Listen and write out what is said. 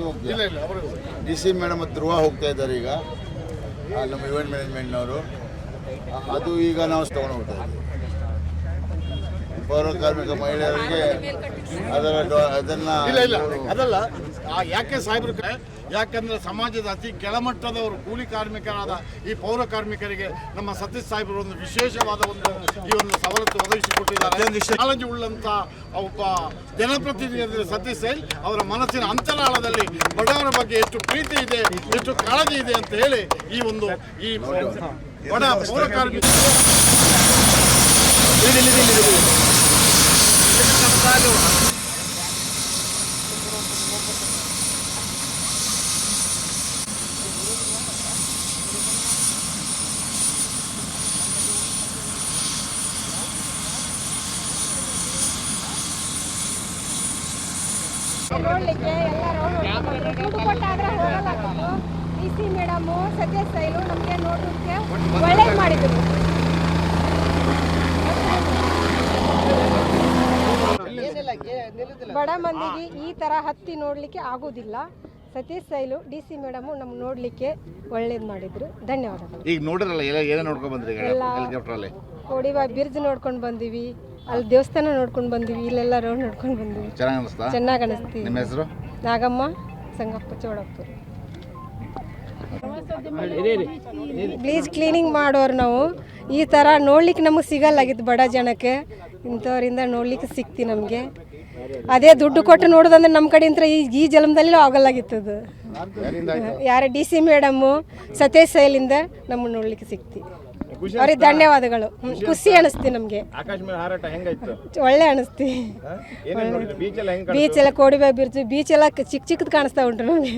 ಹೋಗ್ತಾನೆ ಹೋಗ್ತೀವಿ. DC madam ಮತ್ತು ಧ್ರುವ ಹೋಗ್ತಾ ಇದ್ದಾರೆ ಈಗ, ನಮ್ಮ ಇವೆಂಟ್ ಮ್ಯಾನೇಜ್ಮೆಂಟ್ನವರು. ಅದು ಈಗ ನಾವು ತಗೊಂಡು ಹೋಗ್ತಾ ಇದ್ದೀವಿ. ಪೌರ ಕಾರ್ಮಿಕ ಮಹಿಳೆಯರಿಗೆ ಅದಲ್ಲ ಯಾಕೆ ಸಾಹೇಬ್ರ, ಯಾಕಂದ್ರೆ ಸಮಾಜದ ಅತಿ ಕೆಳಮಟ್ಟದವರು ಕೂಲಿ ಕಾರ್ಮಿಕರಾದ ಈ ಪೌರ ಕಾರ್ಮಿಕರಿಗೆ ನಮ್ಮ ಸತೀಶ್ ಸಾಹೇಬರು ಒಂದು ವಿಶೇಷವಾದ ಈ ಒಂದು ಸವಲತ್ತು ಒದಗಿಸಿಕೊಟ್ಟಿದ್ದಾರೆ. ಚಾಲೆಂಜ್ ಉಳ್ಳಂತ ಒಬ್ಬ ಜನಪ್ರತಿನಿಧಿ ಸತೀಶ್ ಸೈಲ್ ಅವರ ಮನಸ್ಸಿನ ಅಂತರಾಳದಲ್ಲಿ ಬಡವರ ಬಗ್ಗೆ ಎಷ್ಟು ಪ್ರೀತಿ ಇದೆ, ಎಷ್ಟು ಕಾಳಜಿ ಇದೆ ಅಂತ ಹೇಳಿ ಈ ಬಡ ಪೌರ ಕಾರ್ಮಿಕ ನೋಡ್ಲಿಕ್ಕೆ ಎಲ್ಲರೂ ದುಡ್ಡು ಕೊಟ್ಟಾದ್ರೆ ಹೋಗಲ್ಲ. DC ಮೇಡಮು ಸತೀಶ್ ಸೈಲು ನಮಗೆ ನೋಡಲಿಕ್ಕೆ ಒಳ್ಳೇದು ಮಾಡಿದ್ರು. ಬಡ ಮಂದಿಗೆ ಈ ತರ ಹತ್ತಿ ನೋಡ್ಲಿಕ್ಕೆ ಆಗೋದಿಲ್ಲ. ಸತೀಶ್ ಸೈಲು DC ಮೇಡಮು ನಮ್ಗೆ ನೋಡ್ಲಿಕ್ಕೆ ಒಳ್ಳೇದು ಮಾಡಿದ್ರು. ಧನ್ಯವಾದಗಳು. ಈಗ ನೋಡಿರಲ್ಲ ಏನೇ ನೋಡ್ಕೊಂಡ್ ಬಂದ್ರಿ ಹೆಲಿಕಾಪ್ಟರ್ ಕೋಡಿಬಾಯಿ ಬಿರ್ಜ್ ನೋಡ್ಕೊಂಡು ಬಂದಿವಿ, ಅಲ್ಲಿ ದೇವಸ್ಥಾನ ನೋಡ್ಕೊಂಡು ಬಂದಿವಿ, ಇಲ್ಲೆಲ್ಲ ರೋಡ್ ನೋಡ್ಕೊಂಡು ಬಂದಿವಿ. ಚೆನ್ನಾಗಿ ಅನಿಸ್ತೀವಿ. ನಿಮ್ಮ ಹೆಸರು? ನಾಗಮ್ಮ ಸಂಗಪ್ಪ ಚೋಡಪ್ಪರು. ಬ್ಲೀಚ್ ಕ್ಲೀನಿಂಗ್ ಮಾಡೋರು ನಾವು. ಈ ಥರ ನೋಡ್ಲಿಕ್ಕೆ ನಮಗೆ ಸಿಗಲ್ಲಾಗಿತ್ತು ಬಡ ಜನಕ್ಕೆ, ಇಂಥವ್ರಿಂದ ನೋಡ್ಲಿಕ್ಕೆ ಸಿಕ್ತಿ ನಮಗೆ. ಅದೇ ದುಡ್ಡು ಕೊಟ್ಟು ನೋಡೋದಂದ್ರೆ ನಮ್ಮ ಕಡೆಯಿಂದ ಈ ಜನ್ಮದಲ್ಲಿ ಆಗಲ್ಲಾಗಿತ್ತದು. ಯಾರೇ DC ಮೇಡಮ್ಮು ಸತೀಶ್ ಸೈಲಿಂದ ನಮಗೆ ನೋಡ್ಲಿಕ್ಕೆ ಸಿಕ್ತಿ. ಅವ್ರಿಗೆ ಧನ್ಯವಾದಗಳು. ಖುಷಿ ಅನಿಸ್ತಿ ನಮಗೆ, ಒಳ್ಳೆ ಅನಿಸ್ತಿ. ಬೀಚ್ ಎಲ್ಲ ಕೋಡಿಬಾಯಿ ಬೀಚ್ ಎಲ್ಲ ಚಿಕ್ಕ ಚಿಕ್ಕದು ಕಾಣಿಸ್ತಾ ಉಂಟು ನಮಗೆ.